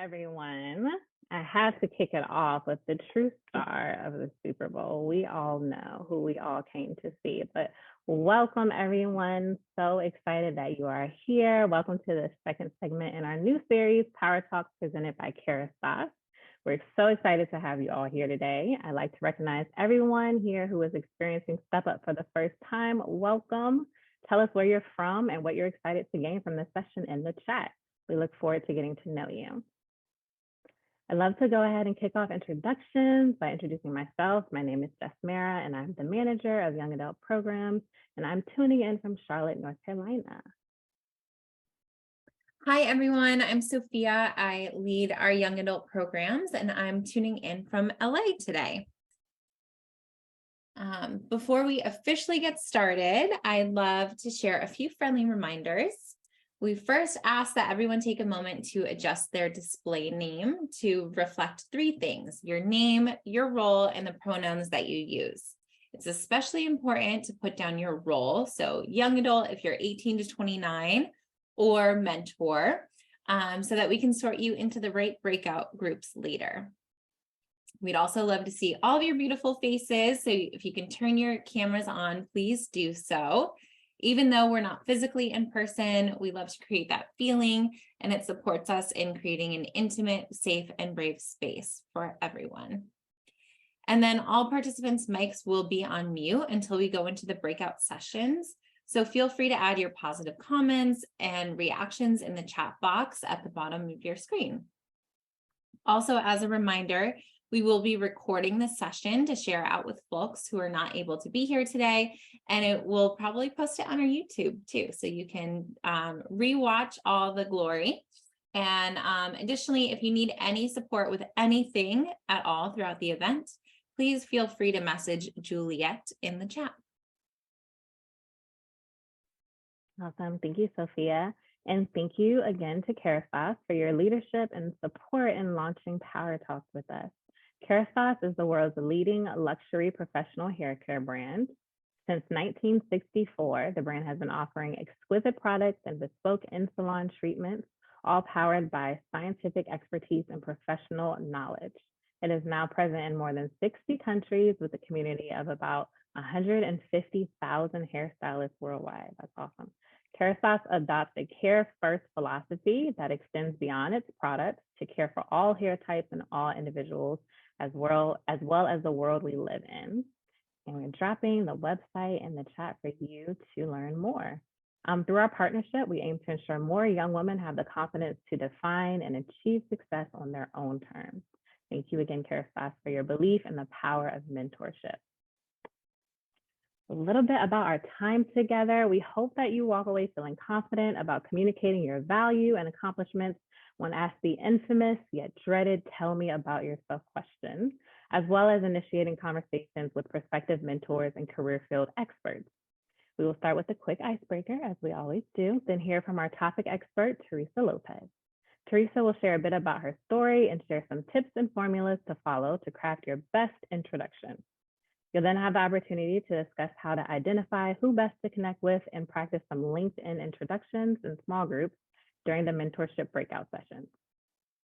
everyone. I have to kick it off with the true star of the Super Bowl. We all know who we all came to see, but welcome everyone. So excited that you are here. Welcome to the second segment in our new series, Power Talks, presented by Kara Sauce. We're so excited to have you all here today. I'd like to recognize everyone here who is experiencing Step Up for the first time. Welcome. Tell us where you're from and what you're excited to gain from this session in the chat. We look forward to getting to know you. I'd love to go ahead and kick off introductions by introducing myself. My name is Jess Mara, and I'm the manager of Young Adult Programs, and I'm tuning in from Charlotte, North Carolina. Hi, everyone. I'm Sophia. I lead our Young Adult Programs, and I'm tuning in from LA today. Before we officially get started, I'd love to share a few friendly reminders. We first ask that everyone take a moment to adjust their display name to reflect three things: your name, your role, and the pronouns that you use. It's especially important to put down your role. So young adult, if you're 18 to 29, or mentor, so that we can sort you into the right breakout groups later. We'd also love to see all of your beautiful faces. So if you can turn your cameras on, please do so. Even though we're not physically in person, we love to create that feeling, and it supports us in creating an intimate, safe, and brave space for everyone. And then all participants' mics will be on mute until we go into the breakout sessions. So feel free to add your positive comments and reactions in the chat box at the bottom of your screen. Also, as a reminder, we will be recording the session to share out with folks who are not able to be here today, and it will probably post it on our YouTube too, so you can rewatch all the glory. And additionally, if you need any support with anything at all throughout the event, please feel free to message Juliet in the chat. Awesome. Thank you, Sophia. And thank you again to Kara Sauce for your leadership and support in launching Power Talks with us. Kara Sauce is the world's leading luxury professional hair care brand. Since 1964, the brand has been offering exquisite products and bespoke in-salon treatments, all powered by scientific expertise and professional knowledge. It is now present in more than 60 countries with a community of about 150,000 hairstylists worldwide. That's awesome. Kara Sauce adopts a care-first philosophy that extends beyond its products to care for all hair types and all individuals, as well as the world we live in. And we're dropping the website in the chat for you to learn more. Through our partnership, we aim to ensure more young women have the confidence to define and achieve success on their own terms. Thank you again, Kara Sauce, for your belief in the power of mentorship. A little bit about our time together. We hope that you walk away feeling confident about communicating your value and accomplishments when asked the infamous yet dreaded "tell me about yourself" question, as well as initiating conversations with prospective mentors and career field experts. We will start with a quick icebreaker, as we always do, then hear from our topic expert, Teresa Lopez. Teresa will share a bit about her story and share some tips and formulas to follow to craft your best introduction. You'll then have the opportunity to discuss how to identify who best to connect with and practice some LinkedIn introductions in small groups during the mentorship breakout sessions.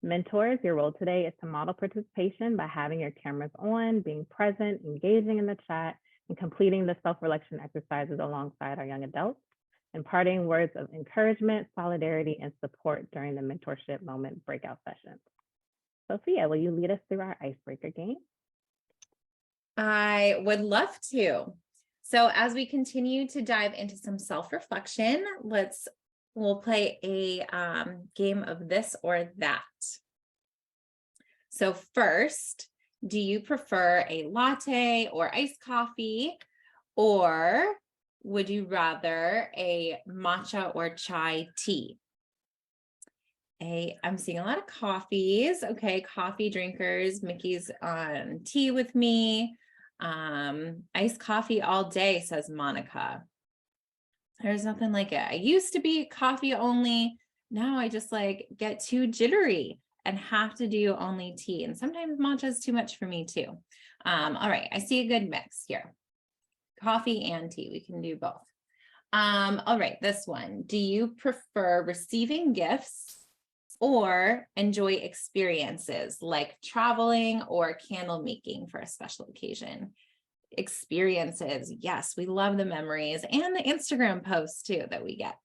Mentors, your role today is to model participation by having your cameras on, being present, engaging in the chat, and completing the self-reflection exercises alongside our young adults, imparting words of encouragement, solidarity, and support during the mentorship moment breakout sessions. Sophia, will you lead us through our icebreaker game? I would love to. So as we continue to dive into some self-reflection, we'll play a game of this or that. So first, do you prefer a latte or iced coffee, or would you rather a matcha or chai tea? I'm seeing a lot of coffees. Okay, coffee drinkers. Mickey's on tea with me. Iced coffee all day, says Monica. There's nothing like it. I used to be coffee only. Now I just get too jittery and have to do only tea. And sometimes matcha is too much for me too. All right, I see a good mix here. Coffee and tea, we can do both. All right, this one. Do you prefer receiving gifts or enjoy experiences like traveling or candle making for a special occasion. Experiences, yes, we love the memories and the Instagram posts too that we get.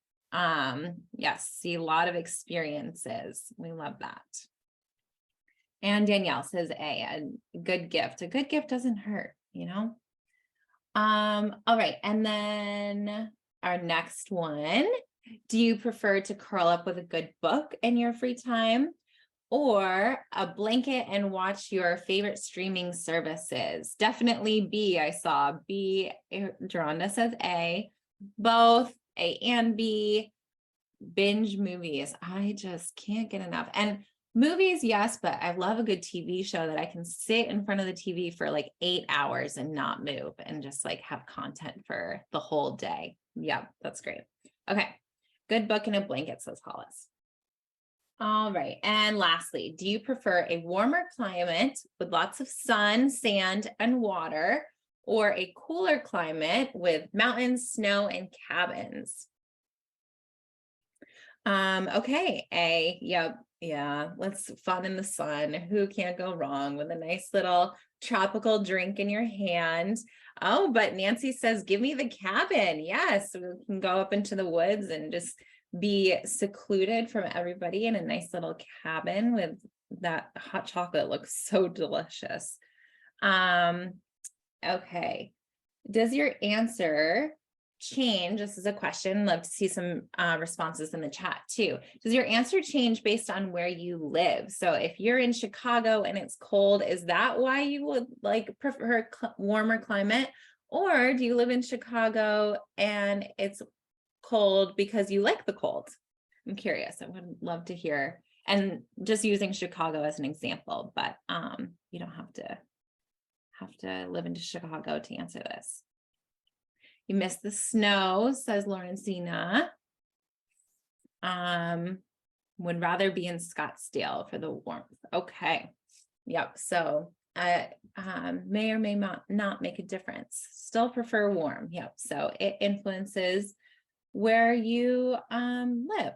Yes, see a lot of experiences. We love that. And Danielle says a good gift. A good gift doesn't hurt, you know? All right, and then our next one. Do you prefer to curl up with a good book in your free time or a blanket and watch your favorite streaming services? Definitely B, I saw. B, Geronda says A. Both A and B. Binge movies. I just can't get enough. And movies, yes, but I love a good TV show that I can sit in front of the TV for like 8 hours and not move and just like have content for the whole day. Yeah, that's great. Okay. Good book and a blanket, says Hollis. All right. And lastly, do you prefer a warmer climate with lots of sun, sand, and water, or a cooler climate with mountains, snow, and cabins? Okay. A, yep. Yeah. Let's fun in the sun. Who can't go wrong with a nice little tropical drink in your hand? Oh, but Nancy says, give me the cabin. Yes. We can go up into the woods and just be secluded from everybody in a nice little cabin with that hot chocolate. Looks so delicious. Okay. Does your answer change? This is a question. Love to see some responses in the chat too. Does your answer change based on where you live? So if you're in Chicago and it's cold, is that why you would like prefer a warmer climate? Or do you live in Chicago and it's cold because you like the cold? I'm curious. I would love to hear, and just using Chicago as an example, but you don't have to live in Chicago to answer this. You missed the snow, says Lawrencina. Would rather be in Scottsdale for the warmth. Okay. Yep. So may or may not make a difference. Still prefer warm. Yep. So it influences where you live.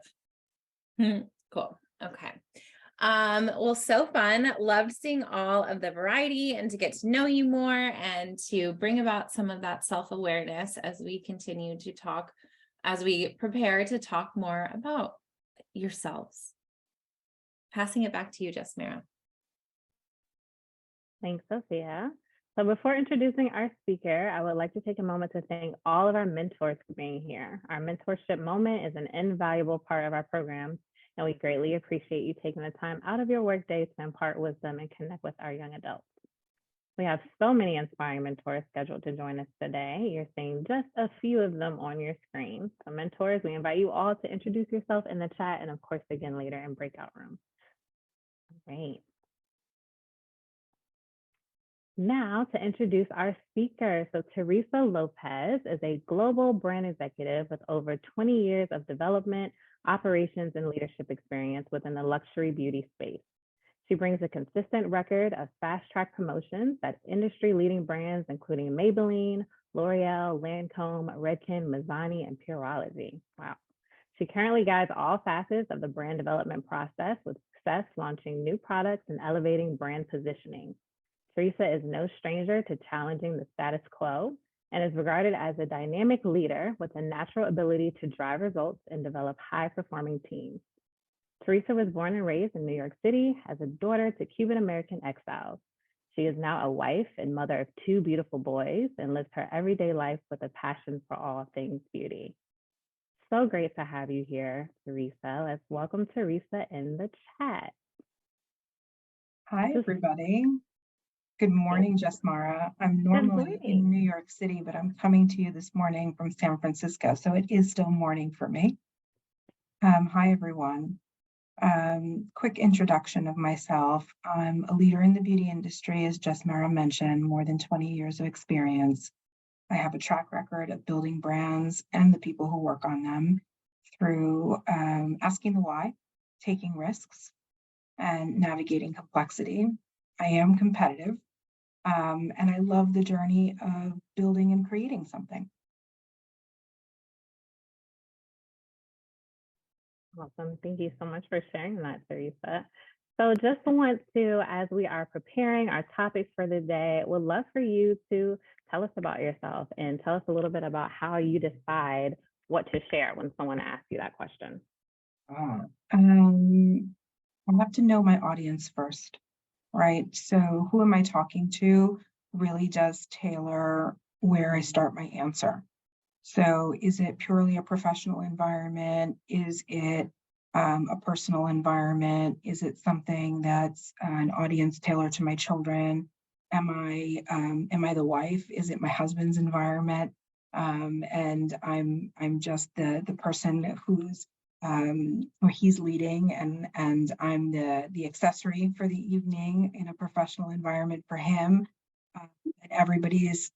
Cool. Okay. Well, so fun. Loved seeing all of the variety and to get to know you more and to bring about some of that self-awareness as we continue to talk, as we prepare to talk more about yourselves. Passing it back to you, Jasmira. Thanks, Sophia. So before introducing our speaker, I would like to take a moment to thank all of our mentors for being here. Our mentorship moment is an invaluable part of our program, and we greatly appreciate you taking the time out of your workday to impart wisdom and connect with our young adults. We have so many inspiring mentors scheduled to join us today. You're seeing just a few of them on your screen. So mentors, we invite you all to introduce yourself in the chat and of course, again later in breakout rooms. All right. Now to introduce our speaker. So Teresa Lopez is a global brand executive with over 20 years of development, operations, and leadership experience within the luxury beauty space. She brings a consistent record of fast-track promotions at industry-leading brands, including Maybelline, L'Oreal, Lancome, Redken, Mizani, and Pureology. Wow. She currently guides all facets of the brand development process with success launching new products and elevating brand positioning. Teresa is no stranger to challenging the status quo and is regarded as a dynamic leader with a natural ability to drive results and develop high-performing teams. Teresa was born and raised in New York City as a daughter to Cuban-American exiles. She is now a wife and mother of 2 beautiful boys and lives her everyday life with a passion for all things beauty. So great to have you here, Teresa. Let's welcome Teresa in the chat. Hi, everybody. Good morning, Jasmara. I'm normally in New York City, but I'm coming to you this morning from San Francisco, so it is still morning for me. Hi, everyone. Quick introduction of myself. I'm a leader in the beauty industry, as Jasmara mentioned, more than 20 years of experience. I have a track record of building brands and the people who work on them through asking the why, taking risks, and navigating complexity. I am competitive, and I love the journey of building and creating something. Awesome. Thank you so much for sharing that, Teresa. So just want to, as we are preparing our topics for the day, would love for you to tell us about yourself and tell us a little bit about how you decide what to share when someone asks you that question. I have to know my audience first, right? So who am I talking to really does tailor where I start my answer. So is it purely a professional environment? Is it a personal environment? Is it something that's an audience tailored to my children? Am I the wife? Is it my husband's environment? And I'm just the person who's or he's leading, and I'm the accessory for the evening in a professional environment for him. And everybody is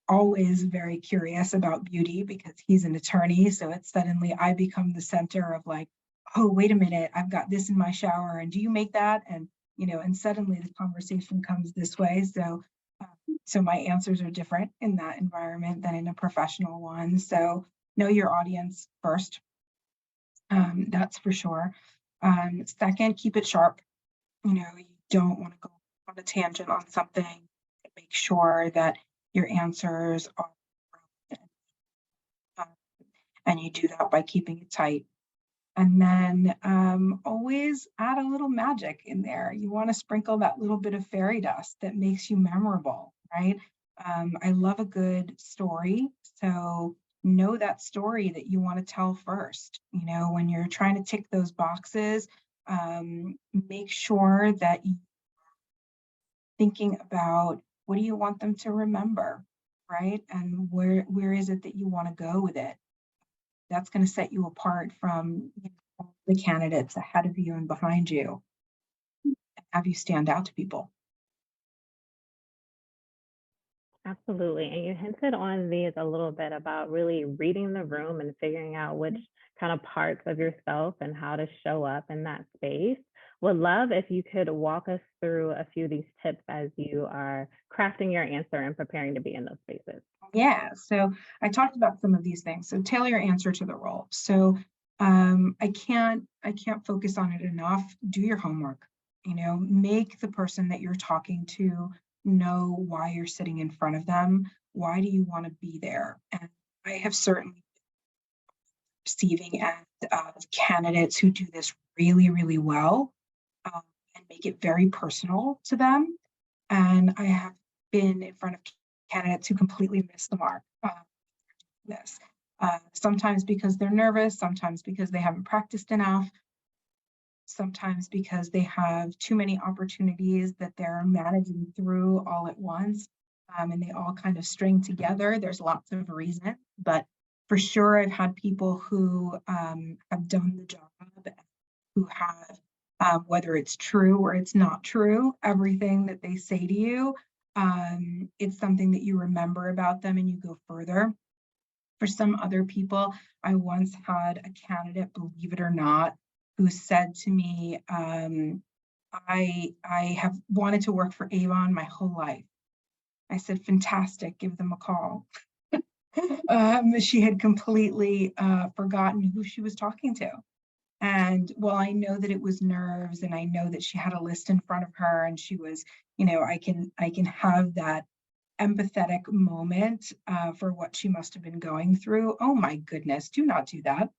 always very curious about beauty because he's an attorney. So it's suddenly I become the center of like, oh, wait a minute, I've got this in my shower, and do you make that? And and suddenly the conversation comes this way. So my answers are different in that environment than in a professional one. So know your audience first. That's for sure. Second, keep it sharp. You don't want to go on a tangent on something. Make sure that your answers are and you do that by keeping it tight. And then always add a little magic in there. You want to sprinkle that little bit of fairy dust that makes you memorable, right? I love a good story. So know that story that you want to tell first. When you're trying to tick those boxes, make sure that you're thinking about what do you want them to remember, right? And where is it that you want to go with it? That's going to set you apart from the candidates ahead of you and behind you, and have you stand out to people. Absolutely. And you hinted on these a little bit about really reading the room and figuring out which kind of parts of yourself and how to show up in that space. Would love if you could walk us through a few of these tips as you are crafting your answer and preparing to be in those spaces. Yeah, so I talked about some of these things. So tailor your answer to the role. So I can't focus on it enough. Do your homework. Make the person that you're talking to know why you're sitting in front of them. Why do you want to be there? And I have certainly receiving candidates who do this really, really well and make it very personal to them. And I have been in front of candidates who completely miss the mark. This sometimes because they're nervous, sometimes because they haven't practiced enough, sometimes because they have too many opportunities that they're managing through all at once, and they all kind of string together. There's lots of reasons, but for sure, I've had people who have done the job, who have, whether it's true or it's not true, everything that they say to you, it's something that you remember about them and you go further. For some other people, I once had a candidate, believe it or not, who said to me, I have wanted to work for Avon my whole life. I said, fantastic, give them a call. She had completely forgotten who she was talking to. And while I know that it was nerves, and I know that she had a list in front of her, and she was, I can have that empathetic moment for what she must have been going through. Oh my goodness, do not do that.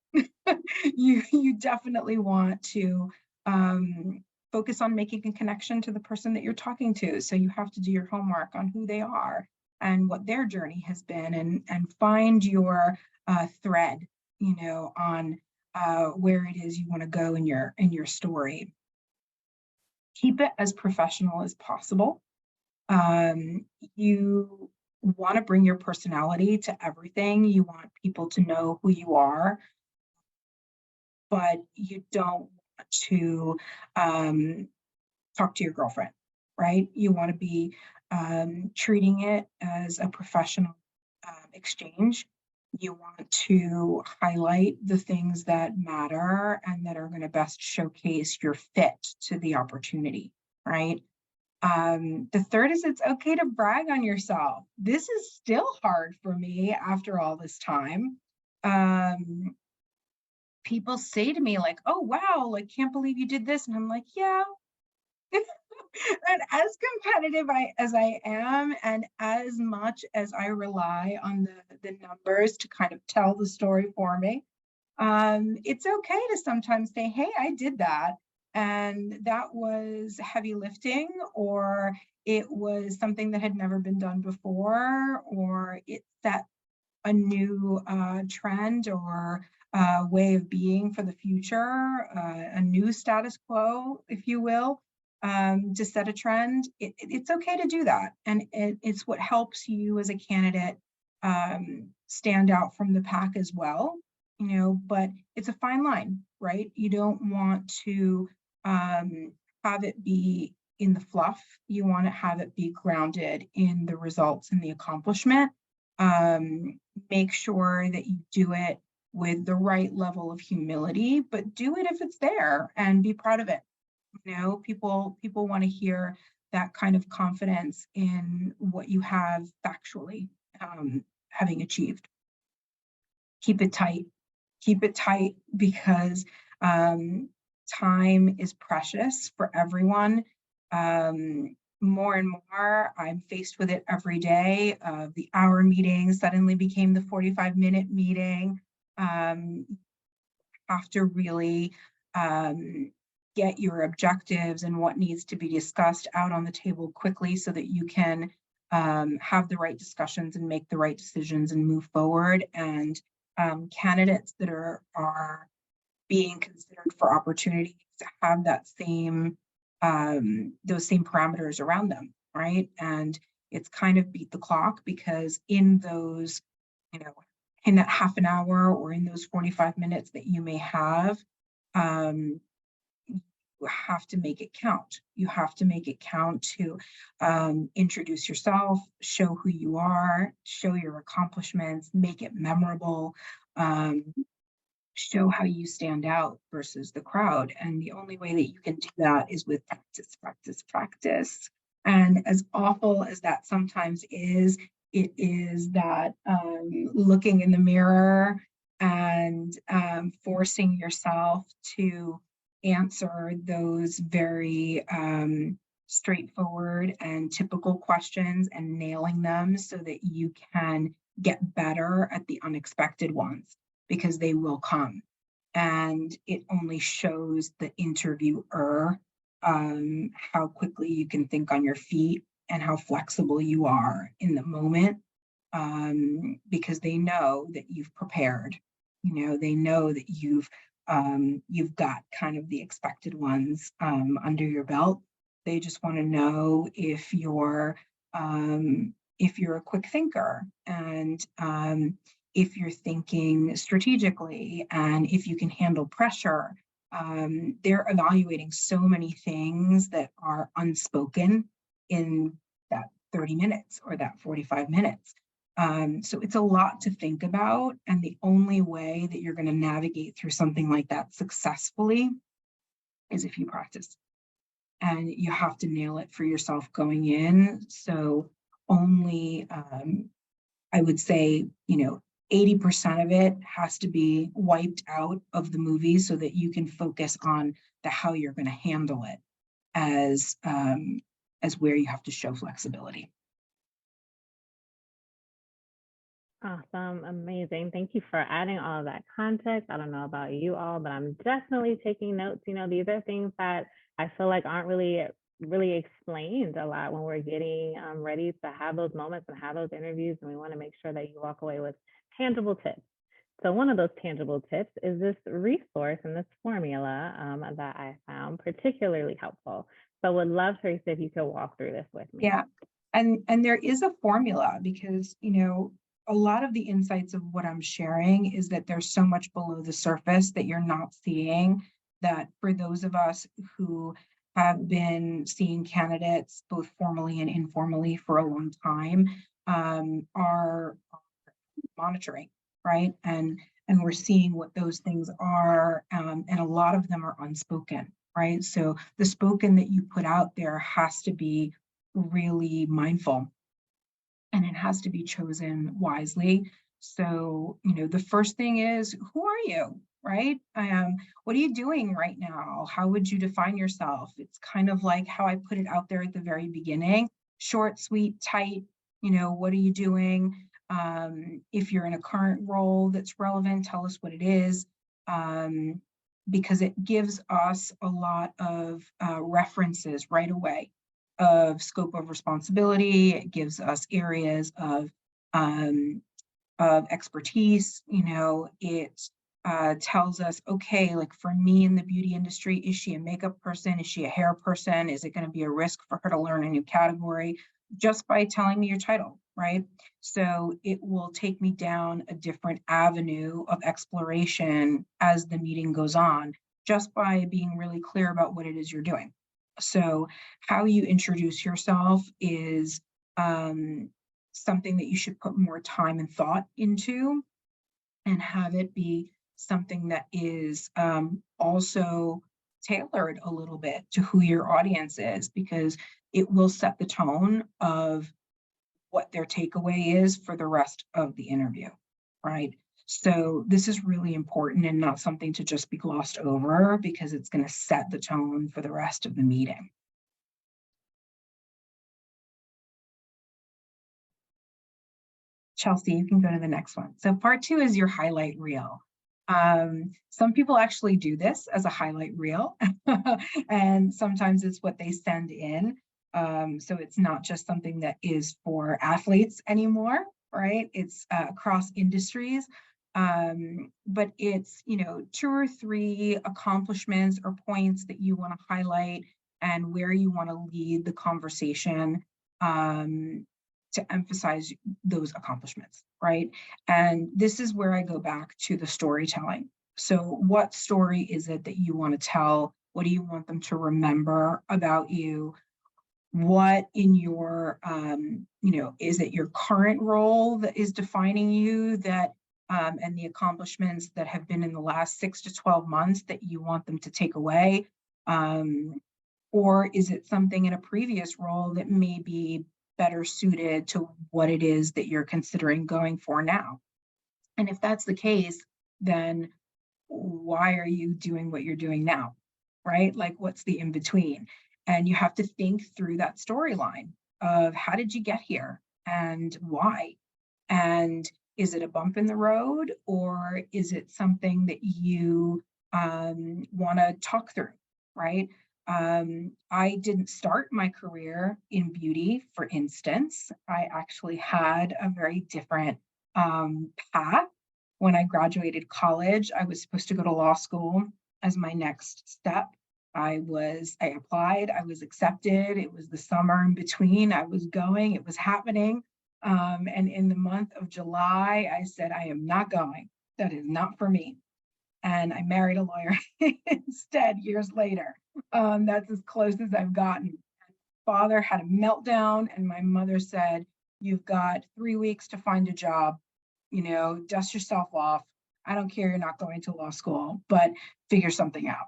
You definitely want to focus on making a connection to the person that you're talking to. So you have to do your homework on who they are and what their journey has been, and find your thread, on where it is you want to go in your story. Keep it as professional as possible. You want to bring your personality to everything. You want people to know who you are, but you don't want to talk to your girlfriend, right? You want to be treating it as a professional exchange. You want to highlight the things that matter and that are going to best showcase your fit to the opportunity, right? The third is it's okay to brag on yourself. This is still hard for me after all this time. people say to me like, oh, wow, like, can't believe you did this. And I'm like, yeah. And as competitive as I am, and as much as I rely on the numbers to kind of tell the story for me, it's okay to sometimes say, hey, I did that. And that was heavy lifting, or it was something that had never been done before, or it set a new trend or way of being for the future, a new status quo, if you will, to set a trend. It's okay to do that. And it's what helps you as a candidate stand out from the pack as well. But it's a fine line, right? You don't want to have it be in the fluff. You want to have it be grounded in the results and the accomplishment. Make sure that you do it with the right level of humility, but do it if it's there and be proud of it. People want to hear that kind of confidence in what you have factually having achieved. Keep it tight because time is precious for everyone. More and more, I'm faced with it every day. The hour meeting suddenly became the 45-minute meeting. Have to really get your objectives and what needs to be discussed out on the table quickly so that you can have the right discussions and make the right decisions and move forward. And candidates that are being considered for opportunities have that same those same parameters around them, right? And it's kind of beat the clock, because in those, in that half an hour or in those 45 minutes that you may have, you have to make it count. You have to make it count to introduce yourself, show who you are, show your accomplishments, make it memorable, show how you stand out versus the crowd. And the only way that you can do that is with practice. And as awful as that sometimes is, it is that looking in the mirror and forcing yourself to answer those very straightforward and typical questions and nailing them so that you can get better at the unexpected ones, because they will come. And it only shows the interviewer how quickly you can think on your feet and how flexible you are in the moment, because they know that you've prepared. They know that you've got kind of the expected ones under your belt. They just want to know if you're a quick thinker, and if you're thinking strategically, and if you can handle pressure. They're evaluating so many things that are unspoken in that 30 minutes or that 45 minutes. So it's a lot to think about. And the only way that you're going to navigate through something like that successfully is if you practice. And you have to nail it for yourself going in. So only, I would say, 80% of it has to be wiped out of the movie so that you can focus on how you're going to handle it as where you have to show flexibility. Awesome. Amazing. Thank you for adding all of that context. I don't know about you all, but I'm definitely taking notes. These are things that I feel like aren't really explained a lot when we're getting ready to have those moments and have those interviews. And we want to make sure that you walk away with tangible tips. So one of those tangible tips is this resource and this formula that I found particularly helpful. So would love, Teresa, if you could walk through this with me. Yeah, and there is a formula, because, a lot of the insights of what I'm sharing is that there's so much below the surface that you're not seeing, that for those of us who have been seeing candidates both formally and informally for a long time are monitoring, right? And we're seeing what those things are, and a lot of them are unspoken, right? So the spoken that you put out there has to be really mindful, and it has to be chosen wisely. So, the first thing is, who are you? right? What are you doing right now? How would you define yourself? It's kind of like how I put it out there at the very beginning, short, sweet, tight, what are you doing? If you're in a current role that's relevant, tell us what it is, because it gives us a lot of references right away of scope of responsibility. It gives us areas of expertise. It tells us, okay, like for me in the beauty industry, is she a makeup person? Is she a hair person? Is it going to be a risk for her to learn a new category? Just by telling me your title, right? So it will take me down a different avenue of exploration as the meeting goes on, just by being really clear about what it is you're doing. So how you introduce yourself is something that you should put more time and thought into, and have it be something that is also tailored a little bit to who your audience is, because it will set the tone of what their takeaway is for the rest of the interview, right? So this is really important and not something to just be glossed over, because it's going to set the tone for the rest of the meeting. Chelsea, you can go to the next one. So part 2 is your highlight reel. Some people actually do this as a highlight reel, and sometimes it's what they send in. So it's not just something that is for athletes anymore, right? It's across industries. But it's, 2 or 3 accomplishments or points that you want to highlight and where you want to lead the conversation to emphasize those accomplishments, right? And this is where I go back to the storytelling. So what story is it that you want to tell? What do you want them to remember about you? What in your, is it your current role that is defining you, that and the accomplishments that have been in the last 6 to 12 months that you want them to take away? Or is it something in a previous role that may be better suited to what it is that you're considering going for now? And if that's the case, then why are you doing what you're doing now, right? Like, what's the in between? And you have to think through that storyline of how did you get here and why? And is it a bump in the road, or is it something that you want to talk through, right? I didn't start my career in beauty, for instance. I actually had a very different path. When I graduated college, I was supposed to go to law school as my next step. I applied, I was accepted. It was the summer in between. I was going, it was happening. And in the month of July, I said, I am not going. That is not for me. And I married a lawyer instead years later. That's as close as I've gotten. Father had a meltdown, and my mother said, you've got 3 weeks to find a job, dust yourself off. I don't care, you're not going to law school, but figure something out.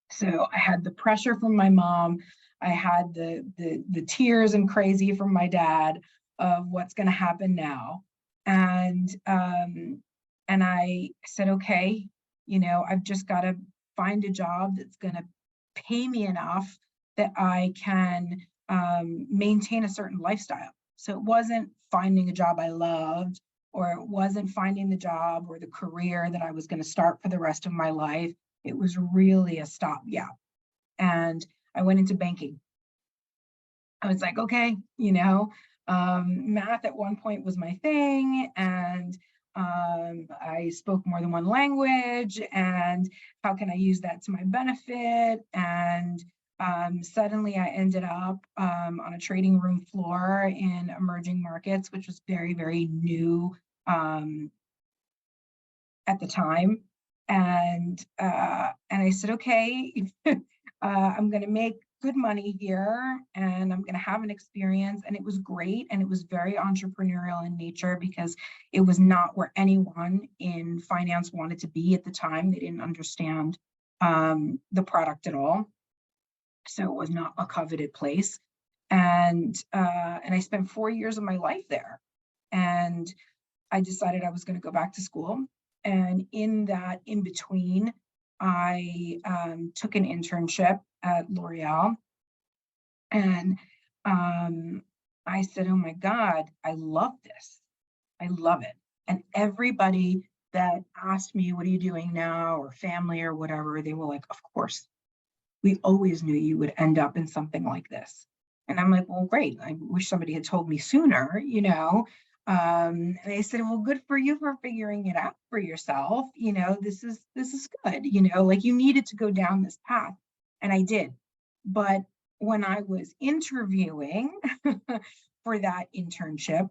So I had the pressure from my mom. I had the tears and crazy from my dad of what's going to happen now. And I said, okay, I've just got to find a job that's going to pay me enough that I can maintain a certain lifestyle. So it wasn't finding a job I loved, or it wasn't finding the job or the career that I was going to start for the rest of my life. It was really a stopgap. And I went into banking. I was like, okay, math at one point was my thing. And I spoke more than one language, and how can I use that to my benefit? And suddenly I ended up on a trading room floor in emerging markets, which was very, very new at the time. And I said, okay, I'm going to make good money here, and I'm going to have an experience. And it was great. And it was very entrepreneurial in nature, because it was not where anyone in finance wanted to be at the time. They didn't understand the product at all. So it was not a coveted place. And I spent 4 years of my life there. And I decided I was going to go back to school. And in that in between, I took an internship at L'Oreal, and I said, oh my God, I love this. I love it. And everybody that asked me, what are you doing now, or family or whatever, they were like, of course, we always knew you would end up in something like this. And I'm like, well, great. I wish somebody had told me sooner, you know. And they said, well, good for you for figuring it out for yourself. You know, this is good, you know, like you needed to go down this path. And I did. But when I was interviewing for that internship,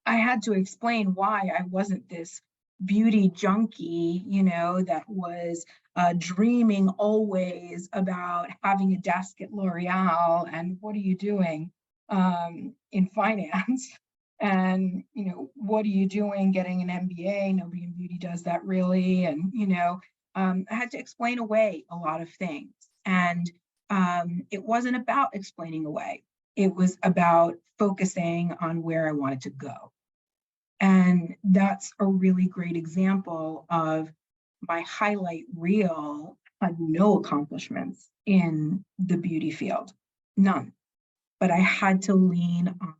I had to explain why I wasn't this beauty junkie, you know, that was dreaming always about having a desk at L'Oreal and what are you doing in finance? And, you know, what are you doing getting an MBA? Nobody in beauty does that really. And, you know, I had to explain away a lot of things. And it wasn't about explaining away. It was about focusing on where I wanted to go. And that's a really great example of my highlight reel had no accomplishments in the beauty field, none. But I had to lean on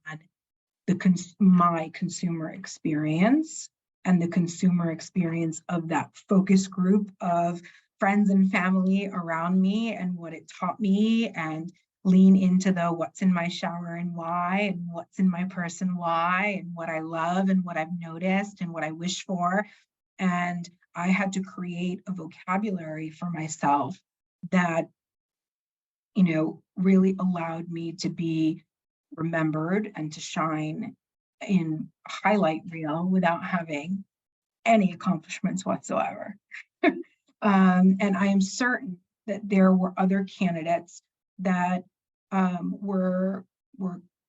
my consumer experience and the consumer experience of that focus group of friends and family around me and what it taught me, and lean into the what's in my shower and why, and what's in my purse and why, and what I love and what I've noticed and what I wish for. And I had to create a vocabulary for myself that, you know, really allowed me to be remembered and to shine in a highlight reel without having any accomplishments whatsoever. And I am certain that there were other candidates that were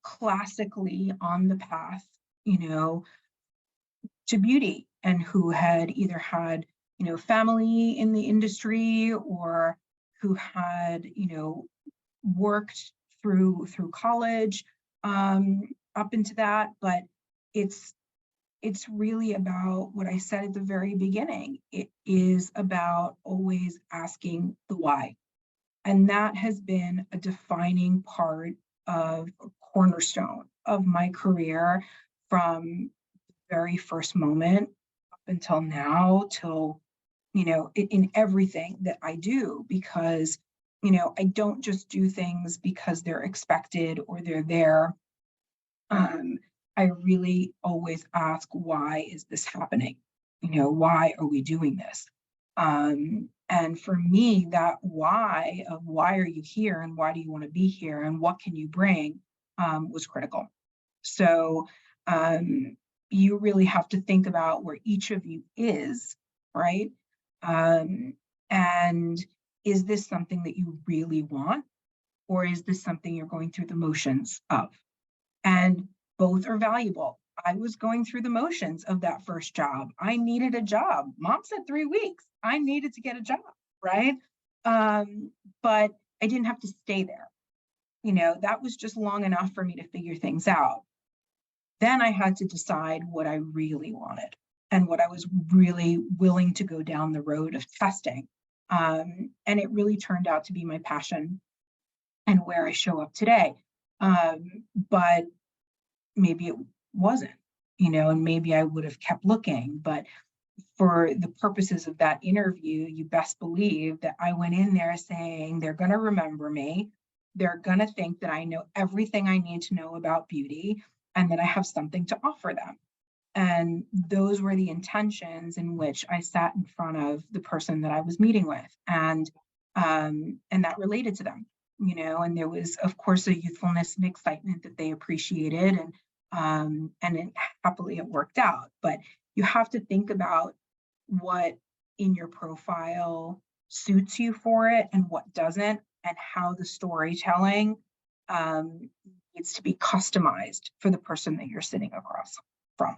classically on the path, you know, to beauty, and who had either had, you know, family in the industry, or who had, you know, worked through college up into that. But it's really about what I said at the very beginning. It is about always asking the why. And that has been a defining part of a cornerstone of my career from the very first moment up until now, till, you know, in everything that I do, because, you know, I don't just do things because they're expected or they're there. I really always ask, why is this happening? You know, why are we doing this? And for me, that why of why are you here and why do you want to be here and what can you bring was critical. So you really have to think about where each of you is, right? And is this something that you really want? Or is this something you're going through the motions of? And both are valuable. I was going through the motions of that first job. I needed a job. Mom said 3 weeks. I needed to get a job, right? But I didn't have to stay there. You know, that was just long enough for me to figure things out. Then I had to decide what I really wanted and what I was really willing to go down the road of testing. And it really turned out to be my passion and where I show up today. But maybe it wasn't, you know, and maybe I would have kept looking. But for the purposes of that interview, you best believe that I went in there saying, they're going to remember me. They're going to think that I know everything I need to know about beauty and that I have something to offer them. And those were the intentions in which I sat in front of the person that I was meeting with, and that related to them, you know. And there was, of course, a youthfulness and excitement that they appreciated, and happily it worked out. But you have to think about what in your profile suits you for it and what doesn't, and how the storytelling needs to be customized for the person that you're sitting across from.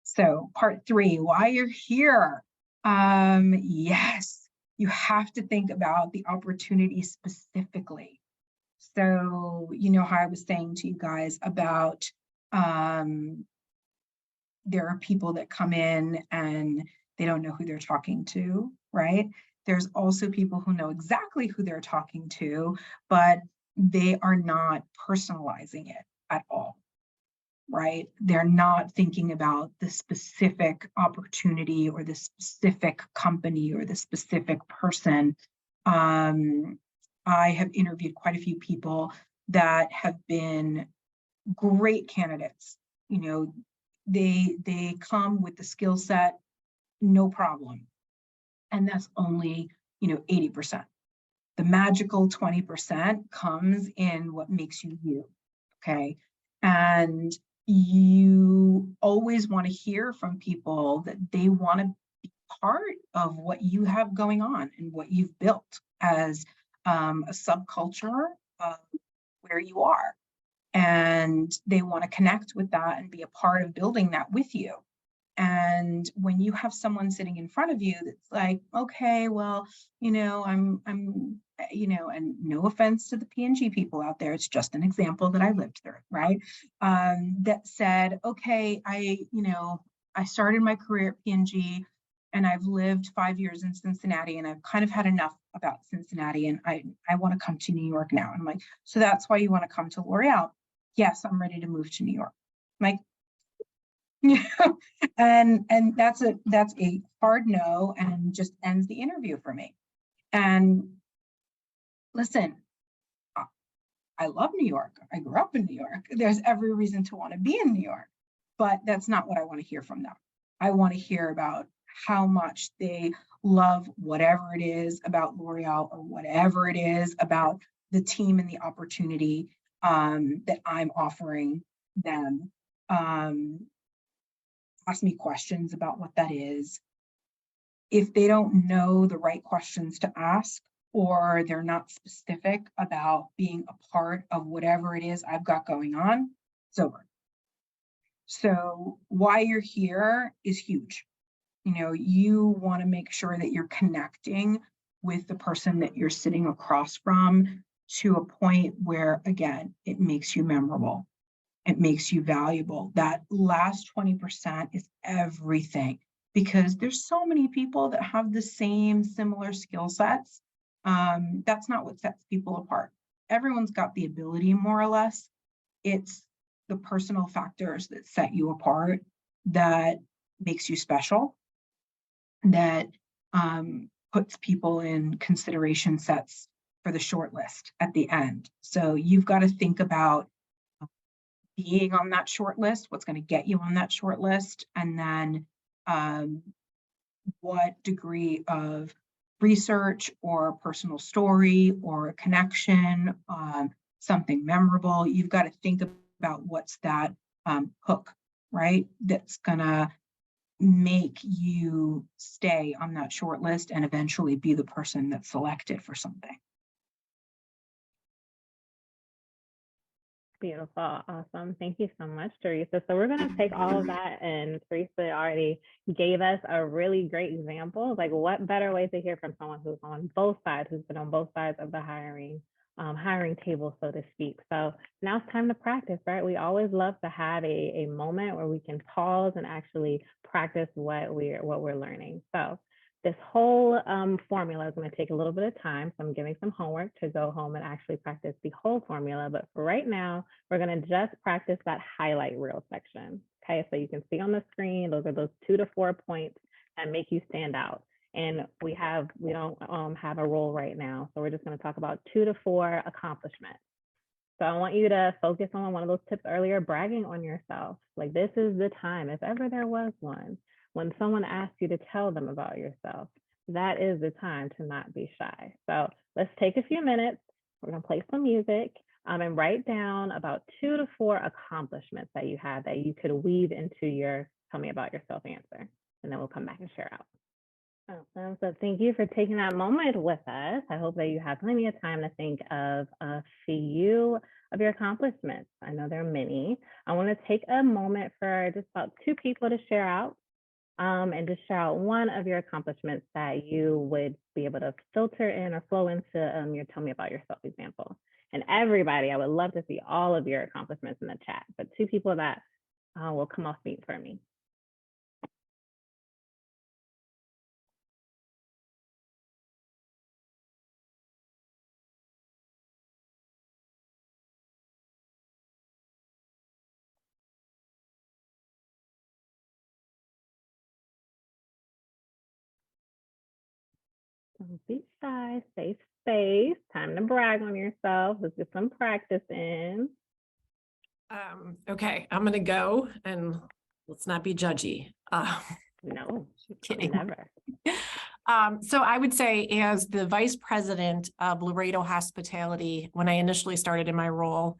So part 3, why you're here. Yes, you have to think about the opportunity specifically. So, you know how I was saying to you guys about There are people that come in and they don't know who they're talking to, right? There's also people who know exactly who they're talking to, but they are not personalizing it at all, right? They're not thinking about the specific opportunity or the specific company or the specific person. I have interviewed quite a few people that have been great candidates. You know, they come with the skill set, no problem. And that's only, 80%. The magical 20% comes in what makes you you. Okay. And you always want to hear from people that they want to be part of what you have going on and what you've built as a subculture where you are. And they want to connect with that and be a part of building that with you. And when you have someone sitting in front of you that's like, okay, well, I'm, and no offense to the P&G people out there, it's just an example that I lived through, right? That said, okay, I started my career at P&G and I've lived 5 years in Cincinnati and I've kind of had enough about Cincinnati and I want to come to New York now. And I'm like, so that's why you want to come to L'Oreal? Yes, I'm ready to move to New York. I'm like, and that's a hard no and just ends the interview for me. And listen, I love New York. I grew up in New York. There's every reason to want to be in New York, but that's not what I want to hear from them. I want to hear about how much they love whatever it is about L'Oreal or whatever it is about the team and the opportunity that I'm offering them. Ask me questions about what that is. If they don't know the right questions to ask, or they're not specific about being a part of whatever it is I've got going on, it's over. So why you're here is huge. You want to make sure that you're connecting with the person that you're sitting across from to a point where, again, it makes you memorable. It makes you valuable. That last 20% is everything because there's so many people that have the same similar skill sets. That's not what sets people apart. Everyone's got the ability more or less. It's the personal factors that set you apart, that makes you special, that puts people in consideration sets for the short list at the end. So you've got to think about being on that short list, what's going to get you on that short list, and then what degree of research or personal story or a connection, something memorable. You've got to think about what's that hook, right? That's going to make you stay on that short list and eventually be the person that's selected for something. Beautiful. Awesome. Thank you so much, Teresa. So we're going to take all of that, and Teresa already gave us a really great example. Like, what better way to hear from someone who's on both sides, who's been on both sides of the hiring table, so to speak. So now it's time to practice, right? We always love to have a moment where we can pause and actually practice what we're learning. So this whole formula is going to take a little bit of time. So I'm giving some homework to go home and actually practice the whole formula. But for right now, we're going to just practice that highlight reel section. Okay, so you can see on the screen, those are those 2 to 4 points that make you stand out. And we don't have a role right now. So we're just going to talk about 2 to 4 accomplishments. So I want you to focus on one of those tips earlier, bragging on yourself. Like, this is the time, if ever there was one, when someone asks you to tell them about yourself, that is the time to not be shy. So let's take a few minutes. We're going to play some music and write down about 2 to 4 accomplishments that you had that you could weave into your tell me about yourself answer. And then we'll come back and share out. Awesome. So thank you for taking that moment with us. I hope that you have plenty of time to think of a few of your accomplishments. I know there are many. I want to take a moment for just about 2 people to share out. and just shout out one of your accomplishments that you would be able to filter in or flow into your tell me about yourself example. And everybody, I would love to see all of your accomplishments in the chat, but 2 people that will come off mute for me. Don't be shy, safe space. Time to brag on yourself. Let's get some practice in. Okay, I'm gonna go and let's not be judgy. No, Kidding. never. So I would say as the vice president of Laredo Hospitality, when I initially started in my role,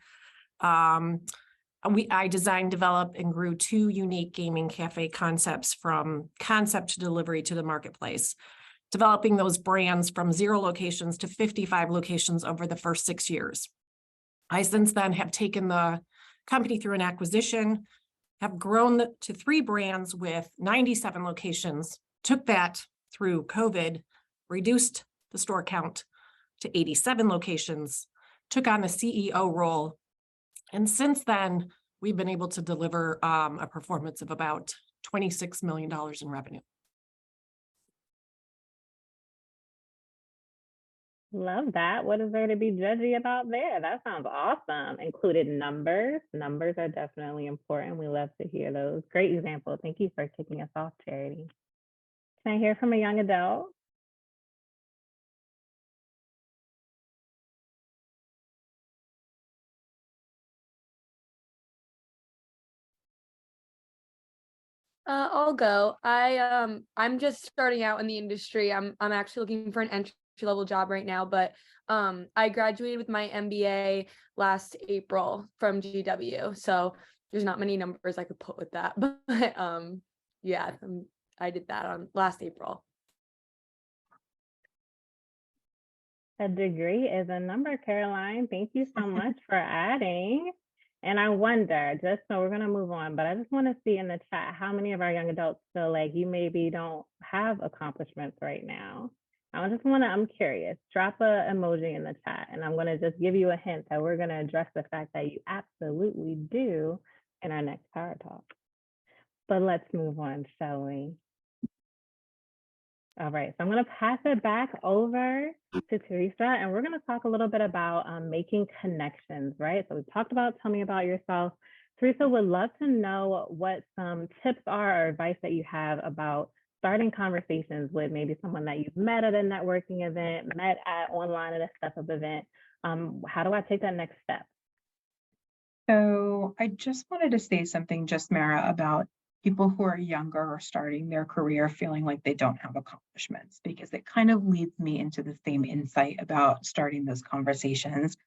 I designed, developed, and grew 2 unique gaming cafe concepts from concept to delivery to the marketplace, developing those brands from 0 locations to 55 locations over the first 6 years. I since then have taken the company through an acquisition, have grown to 3 brands with 97 locations, took that through COVID, reduced the store count to 87 locations, took on the CEO role. And since then, we've been able to deliver a performance of about $26 million in revenue. Love that. What is there to be judgy about there? That sounds awesome. Included numbers. Numbers are definitely important. We love to hear those. Great example. Thank you for kicking us off, Charity. Can I hear from a young adult? I'll go. I'm just starting out in the industry. I'm actually looking for an entry-level job right now, but I graduated with my MBA last April from GW. So there's not many numbers I could put with that, but yeah, I did that on last April. A degree is a number, Caroline. Thank you so much for adding. And I wonder, just so we're going to move on, but I just want to see in the chat how many of our young adults feel like you maybe don't have accomplishments right now. I'm curious, drop a emoji in the chat, and I'm going to just give you a hint that we're going to address the fact that you absolutely do in our next Power Talk. But let's move on, shall we? All right, so I'm going to pass it back over to Teresa, and we're going to talk a little bit about making connections, right? So we've talked about tell me about yourself. Teresa, would love to know what some tips are or advice that you have about starting conversations with maybe someone that you've met at a networking event, met at online at a step-up event. How do I take that next step? So I just wanted to say something, just Mara, about people who are younger or starting their career feeling like they don't have accomplishments, because it kind of leads me into the same insight about starting those conversations.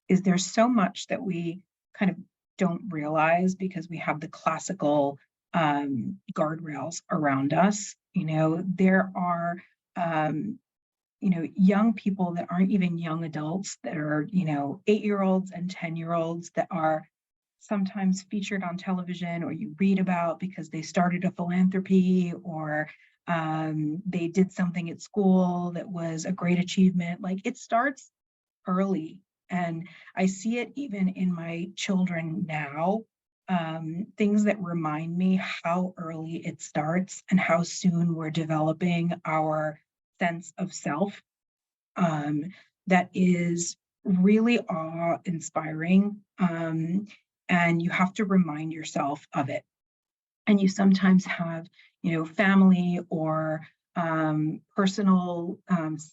Is there's so much that we kind of don't realize because we have the classical guardrails around us. There are young people that aren't even young adults that are 8-year-olds and 10-year-olds that are sometimes featured on television, or you read about because they started a philanthropy, or they did something at school that was a great achievement. Like, it starts early, and I see it even in my children now. Things that remind me how early it starts and how soon we're developing our sense of self. That is really awe-inspiring. And you have to remind yourself of it. And you sometimes have, family or personal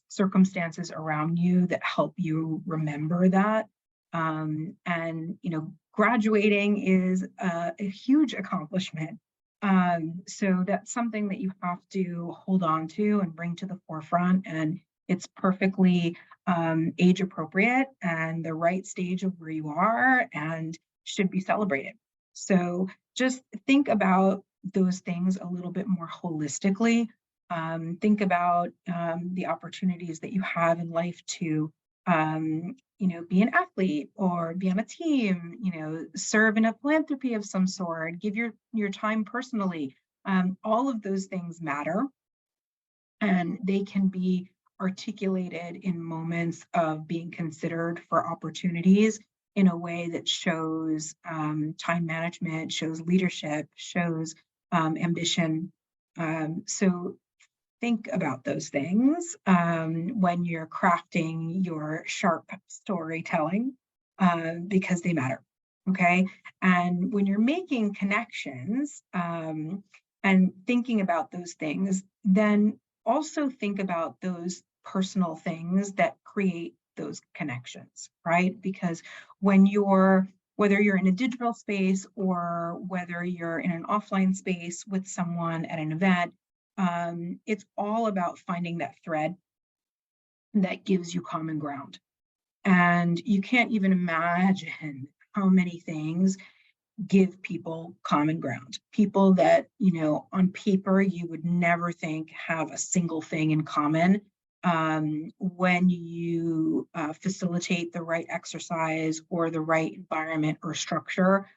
circumstances around you that help you remember that. And, graduating is a huge accomplishment. So that's something that you have to hold on to and bring to the forefront. And it's perfectly age appropriate and the right stage of where you are, and should be celebrated. So just think about those things a little bit more holistically. Think about the opportunities that you have in life to, be an athlete or be on a team, serve in a philanthropy of some sort, give your time personally. All of those things matter, and they can be articulated in moments of being considered for opportunities in a way that shows time management, shows leadership, shows ambition. So think about those things when you're crafting your sharp storytelling, because they matter. Okay. And when you're making connections and thinking about those things, then also think about those personal things that create those connections, right? Because when whether you're in a digital space or whether you're in an offline space with someone at an event, it's all about finding that thread that gives you common ground. And you can't even imagine how many things give people common ground. People that, on paper, you would never think have a single thing in common. When you facilitate the right exercise or the right environment or structure,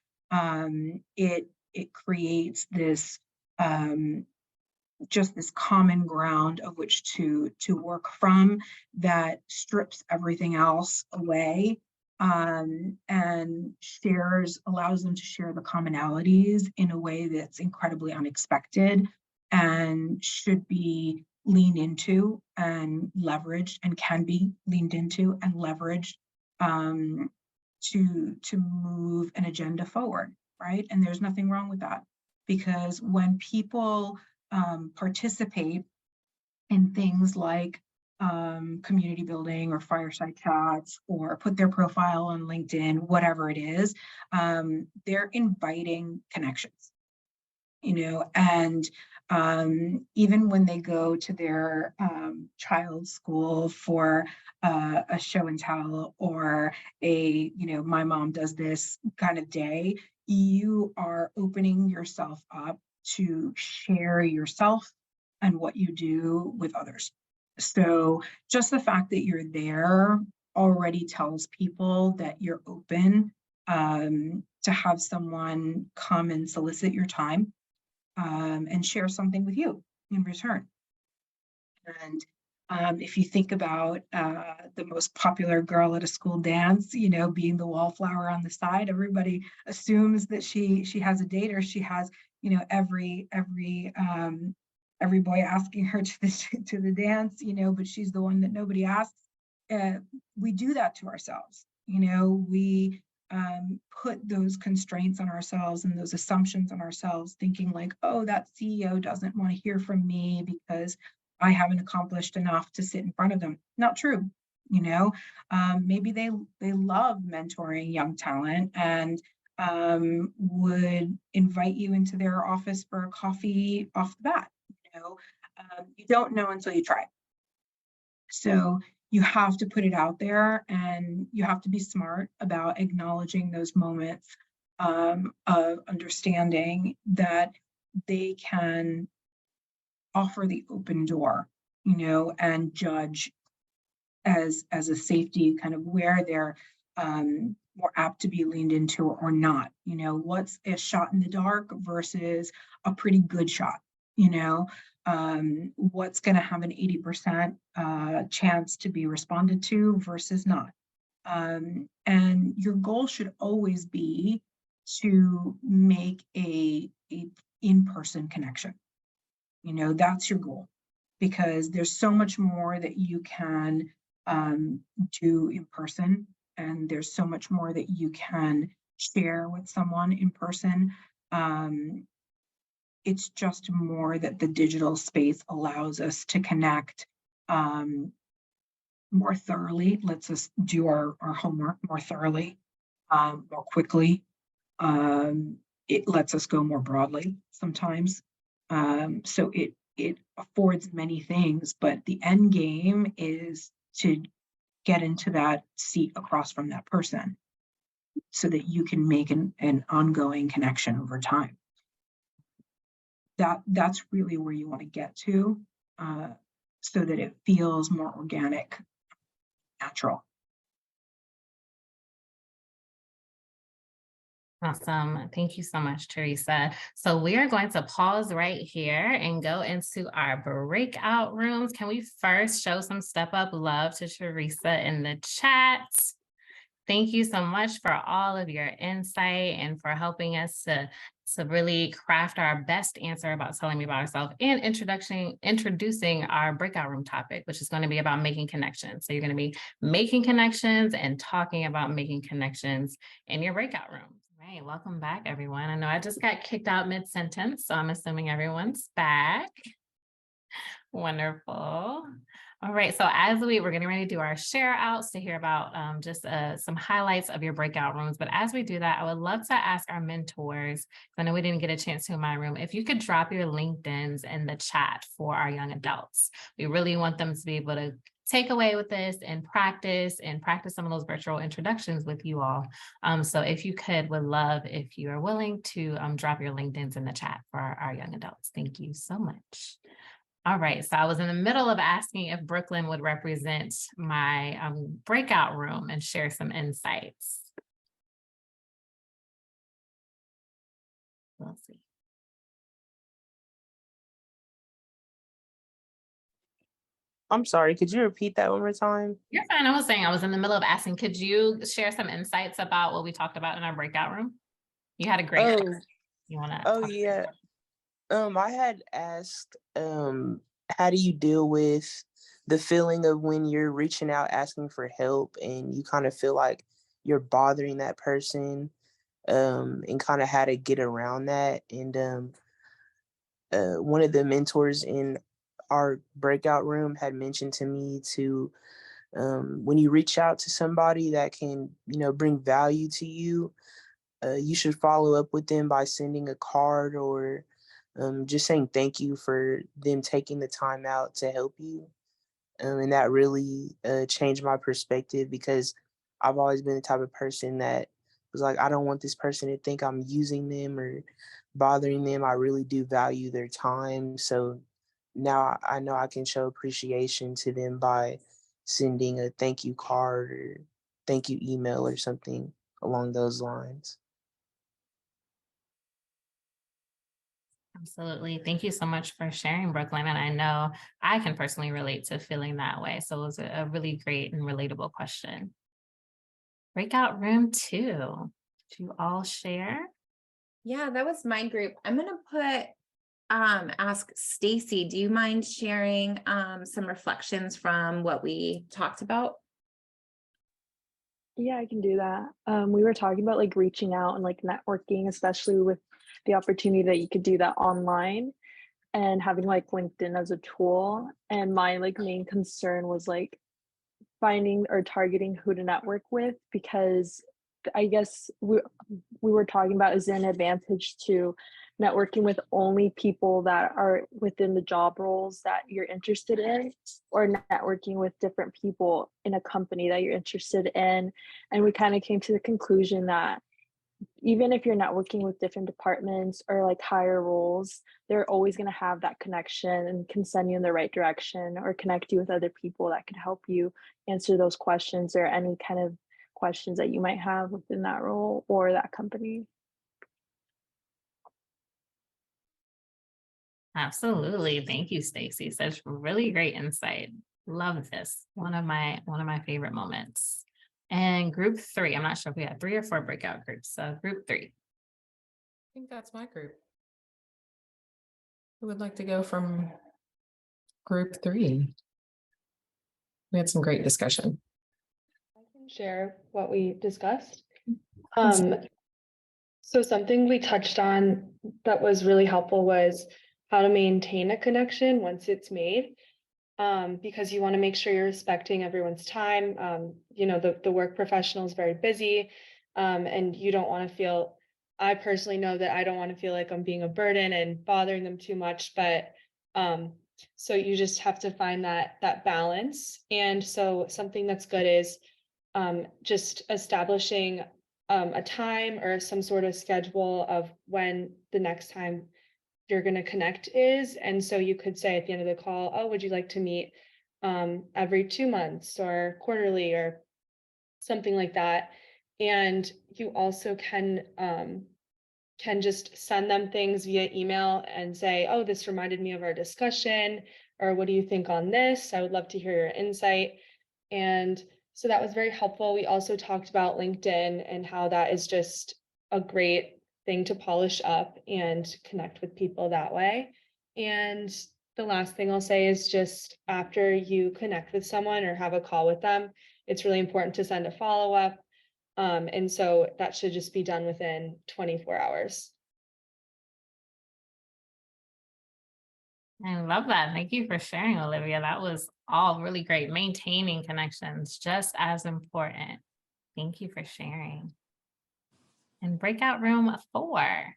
it creates this just this common ground of which to work from that strips everything else away, and allows them to share the commonalities in a way that's incredibly unexpected and should be leaned into and leveraged, and can be leaned into and leveraged to move an agenda forward, right? And there's nothing wrong with that, because when people participate in things like community building or fireside chats, or put their profile on LinkedIn, whatever it is, they're inviting connections, and even when they go to their child's school for a show and tell, or a, my mom does this kind of day, you are opening yourself up to share yourself and what you do with others. So just the fact that you're there already tells people that you're open to have someone come and solicit your time and share something with you in return. And if you think about the most popular girl at a school dance, being the wallflower on the side, everybody assumes that she has a date, or she has, every boy asking her to the dance, but she's the one that nobody asks. We do that to ourselves. We put those constraints on ourselves and those assumptions on ourselves, thinking like, oh, that CEO doesn't want to hear from me because I haven't accomplished enough to sit in front of them. Not true. Maybe they love mentoring young talent and would invite you into their office for a coffee off the bat. You don't know until you try. So you have to put it out there, and you have to be smart about acknowledging those moments of understanding that they can offer the open door, and judge as a safety kind of where they're more apt to be leaned into or not. What's a shot in the dark versus a pretty good shot? What's going to have an 80% chance to be responded to versus not. And your goal should always be to make a in-person connection. That's your goal, because there's so much more that you can do in person, and there's so much more that you can share with someone in person. It's just more that the digital space allows us to connect more thoroughly, lets us do our homework more thoroughly, more quickly. It lets us go more broadly sometimes. So it affords many things, but the end game is to get into that seat across from that person so that you can make an ongoing connection over time. That's really where you want to get to, so that it feels more organic, natural. Awesome. Thank you so much, Teresa. So we are going to pause right here and go into our breakout rooms. Can we first show some step up love to Teresa in the chat? Thank you so much for all of your insight and for helping us to really craft our best answer about telling me about ourselves and introducing our breakout room topic, which is going to be about making connections. So you're going to be making connections and talking about making connections in your breakout room. Right. Welcome back, everyone. I know I just got kicked out mid-sentence, so I'm assuming everyone's back. Wonderful. All right, so as we're getting ready to do our share outs to hear about just some highlights of your breakout rooms. But as we do that, I would love to ask our mentors, I know we didn't get a chance to in my room, if you could drop your LinkedIns in the chat for our young adults. We really want them to be able to take away with this and practice some of those virtual introductions with you all. So if you could, would love if you are willing to drop your LinkedIns in the chat for our young adults. Thank you so much. All right, so I was in the middle of asking if Brooklyn would represent my breakout room and share some insights. We'll see. I'm sorry, could you repeat that one more time? You're fine. I was saying I was in the middle of asking, could you share some insights about what we talked about in our breakout room? You had a great. You want to? Oh yeah. I had asked, how do you deal with the feeling of when you're reaching out asking for help and you kind of feel like you're bothering that person, and kind of how to get around that. And one of the mentors in our breakout room had mentioned to me to, when you reach out to somebody that can, bring value to you, you should follow up with them by sending a card or just saying thank you for them taking the time out to help you. And that really changed my perspective, because I've always been the type of person that was like, I don't want this person to think I'm using them or bothering them. I really do value their time. So now I know I can show appreciation to them by sending a thank you card or thank you email or something along those lines. Absolutely. Thank you so much for sharing, Brooklyn. And I know I can personally relate to feeling that way. So it was a really great and relatable question. Breakout room 2. Do you all share? Yeah, that was my group. I'm going to ask Stacy, do you mind sharing some reflections from what we talked about? Yeah, I can do that. We were talking about like reaching out and like networking, especially with the opportunity that you could do that online and having like LinkedIn as a tool. And my like main concern was like finding or targeting who to network with, because I guess we were talking about, is there an advantage to networking with only people that are within the job roles that you're interested in, or networking with different people in a company that you're interested in? And we kind of came to the conclusion that even if you're networking with different departments or like higher roles, they're always going to have that connection and can send you in the right direction or connect you with other people that can help you answer those questions or any kind of questions that you might have within that role or that company. Absolutely. Thank you, Stacy. Such really great insight. Love this. One of my favorite moments. And group 3, I'm not sure if we had 3 or 4 breakout groups. So group 3. I think that's my group. Who would like to go from group 3? We had some great discussion. I can share what we discussed. So something we touched on that was really helpful was how to maintain a connection once it's made, because you want to make sure you're respecting everyone's time. The work professional is very busy, and you don't want to feel, I personally know that I don't want to feel like I'm being a burden and bothering them too much, but so you just have to find that balance. And so something that's good is just establishing a time or some sort of schedule of when the next time you're going to connect is. And so you could say at the end of the call, oh, would you like to meet every 2 months or quarterly or something like that? And you also can just send them things via email and say, oh, this reminded me of our discussion, or what do you think on this? I would love to hear your insight. And so that was very helpful. We also talked about LinkedIn and how that is just a great thing to polish up and connect with people that way. And the last thing I'll say is just after you connect with someone or have a call with them, it's really important to send a follow-up. And so that should just be done within 24 hours. I love that. Thank you for sharing, Olivia. That was all really great. Maintaining connections, just as important. Thank you for sharing. And breakout room 4.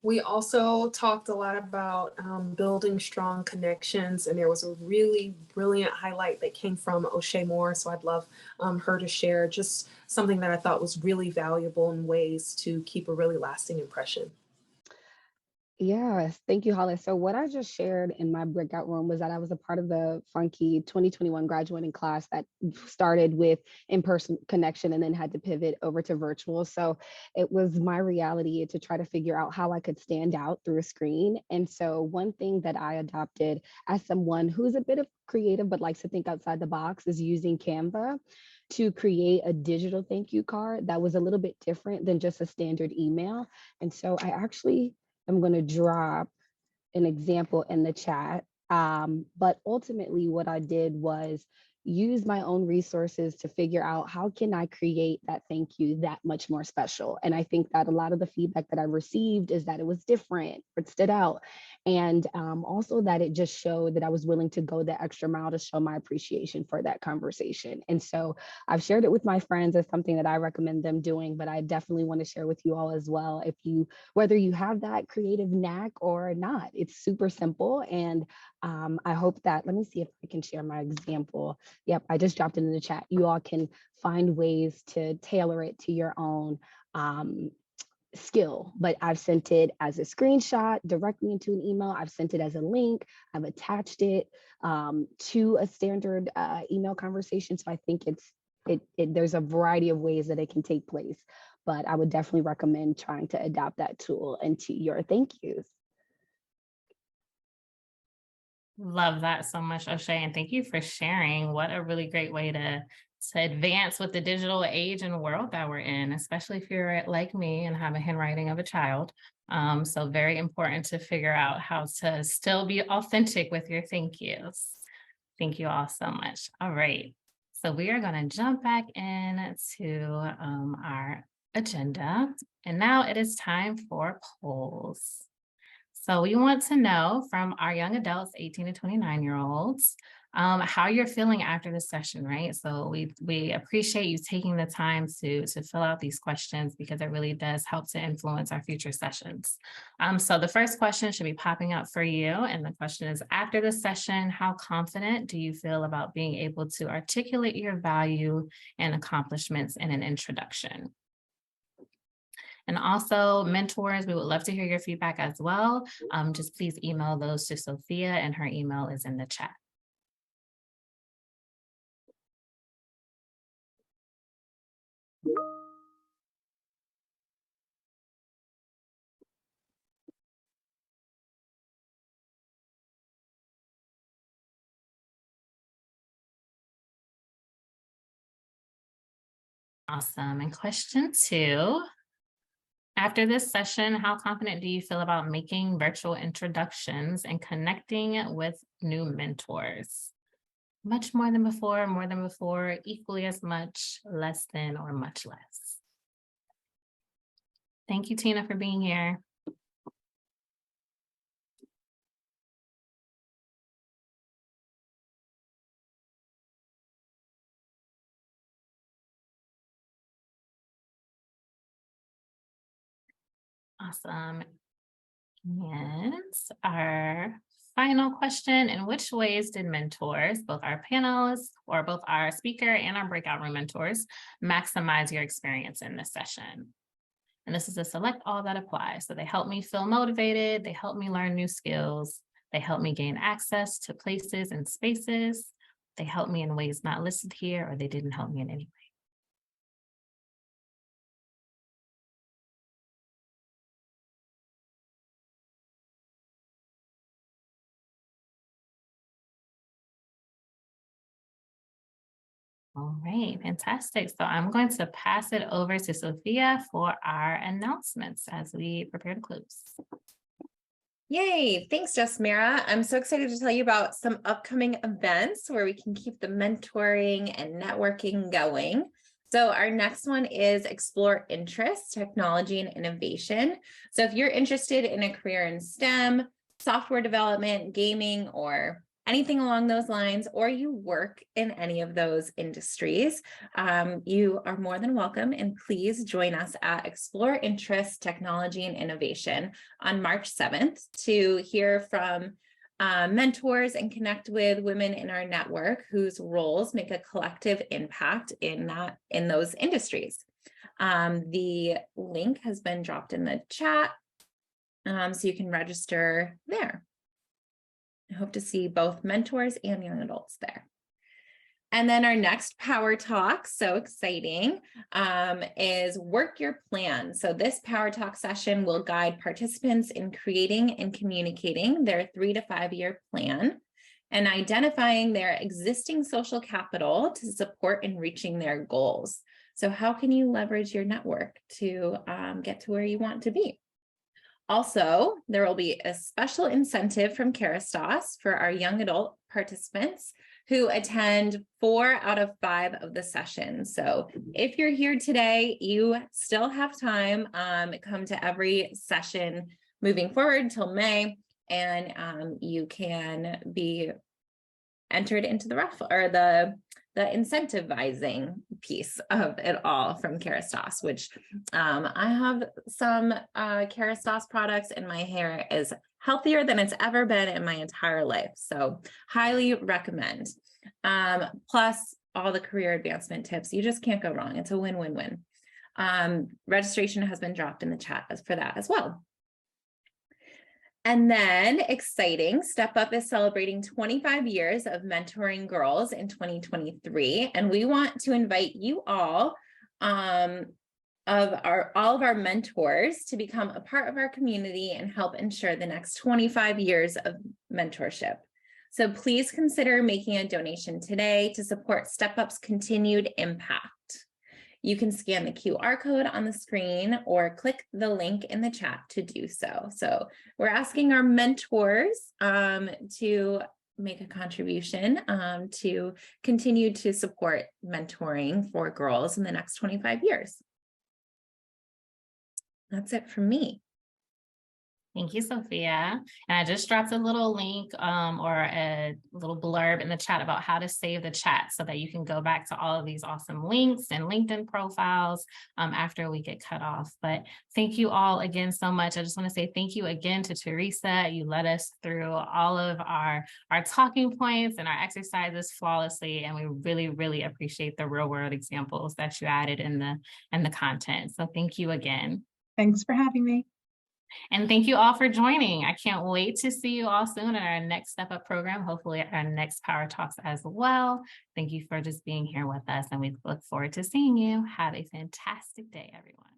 We also talked a lot about building strong connections, and there was a really brilliant highlight that came from O'Shea Moore. So I'd love her to share just something that I thought was really valuable in ways to keep a really lasting impression. Yes, thank you, Hollis. So what I just shared in my breakout room was that I was a part of the Funky 2021 graduating class that started with in-person connection and then had to pivot over to virtual. So it was my reality to try to figure out how I could stand out through a screen. And so one thing that I adopted as someone who's a bit of creative but likes to think outside the box is using Canva to create a digital thank you card that was a little bit different than just a standard email. And so I'm going to drop an example in the chat. But ultimately what I did was use my own resources to figure out how can I create that thank you that much more special. And I think that a lot of the feedback that I received is that it was different, it stood out. And also that it just showed that I was willing to go the extra mile to show my appreciation for that conversation. And so I've shared it with my friends as something that I recommend them doing, but I definitely want to share with you all as well. Whether you have that creative knack or not, it's super simple. And I hope that, let me see if I can share my example. Yep, I just dropped it in the chat. You all can find ways to tailor it to your own skill, but I've sent it as a screenshot directly into an email. I've sent it as a link. I've attached it to a standard email conversation. So I think there's a variety of ways that it can take place, but I would definitely recommend trying to adapt that tool into your thank yous. Love that so much, O'Shea, and thank you for sharing. What a really great way to advance with the digital age and world that we're in, especially if you're like me and have a handwriting of a child. So very important to figure out how to still be authentic with your thank yous. Thank you all so much. All right, so we are going to jump back into our agenda, and now it is time for polls. So we want to know from our young adults, 18 to 29-year-olds, how you're feeling after the session, right? So we appreciate you taking the time to fill out these questions because it really does help to influence our future sessions. So the first question should be popping up for you. And the question is, after the session, how confident do you feel about being able to articulate your value and accomplishments in an introduction? And also mentors, we would love to hear your feedback as well. Just please email those to Sophia, and her email is in the chat. Awesome. And question 2. After this session, how confident do you feel about making virtual introductions and connecting with new mentors? Much more than before, equally as much, less than, or much less? Thank you, Tina, for being here. Awesome. And our final question, in which ways did mentors, both our panelists or both our speaker and our breakout room mentors, maximize your experience in this session? And this is a select all that applies. So they help me feel motivated, they help me learn new skills, they help me gain access to places and spaces, they help me in ways not listed here, or they didn't help me in any way. All right, fantastic. So I'm going to pass it over to Sophia for our announcements as we prepare to close. Yay, thanks, Jasmira. I'm so excited to tell you about some upcoming events where we can keep the mentoring and networking going. So our next one is Explore Interests, Technology and Innovation. So if you're interested in a career in STEM, software development, gaming, or anything along those lines, or you work in any of those industries, you are more than welcome. And please join us at Explore Interests, Technology and Innovation on March 7th to hear from mentors and connect with women in our network whose roles make a collective impact in those industries. The link has been dropped in the chat, so you can register there. I hope to see both mentors and young adults there. And then our next Power Talk, so exciting, is Work Your Plan. So this Power Talk session will guide participants in creating and communicating their 3 to 5 year plan and identifying their existing social capital to support in reaching their goals. So how can you leverage your network to get to where you want to be? Also, there will be a special incentive from Caritas for our young adult participants who attend 4 out of 5 of the sessions. So if you're here today, you still have time. Come to every session moving forward until May, and you can be entered into the raffle or the incentivizing piece of it all from Caritas, which I have some Caritas products, and my hair is healthier than it's ever been in my entire life. So highly recommend. Plus all the career advancement tips. You just can't go wrong. It's a win-win-win. Registration has been dropped in the chat for that as well. And then exciting, Step Up is celebrating 25 years of mentoring girls in 2023. And we want to invite you all of our mentors to become a part of our community and help ensure the next 25 years of mentorship. So please consider making a donation today to support Step Up's continued impact. You can scan the QR code on the screen or click the link in the chat to do so. So we're asking our mentors to make a contribution to continue to support mentoring for girls in the next 25 years. That's it from me. Thank you, Sophia. And I just dropped a little link or a little blurb in the chat about how to save the chat so that you can go back to all of these awesome links and LinkedIn profiles after we get cut off. But thank you all again so much. I just want to say thank you again to Teresa. You led us through all of our talking points and our exercises flawlessly. And we really, really appreciate the real world examples that you added in the content. So thank you again. Thanks for having me. And thank you all for joining. I can't wait to see you all soon in our next Step Up program, hopefully at our next Power Talks as well. Thank you for just being here with us, and we look forward to seeing you. Have a fantastic day, everyone.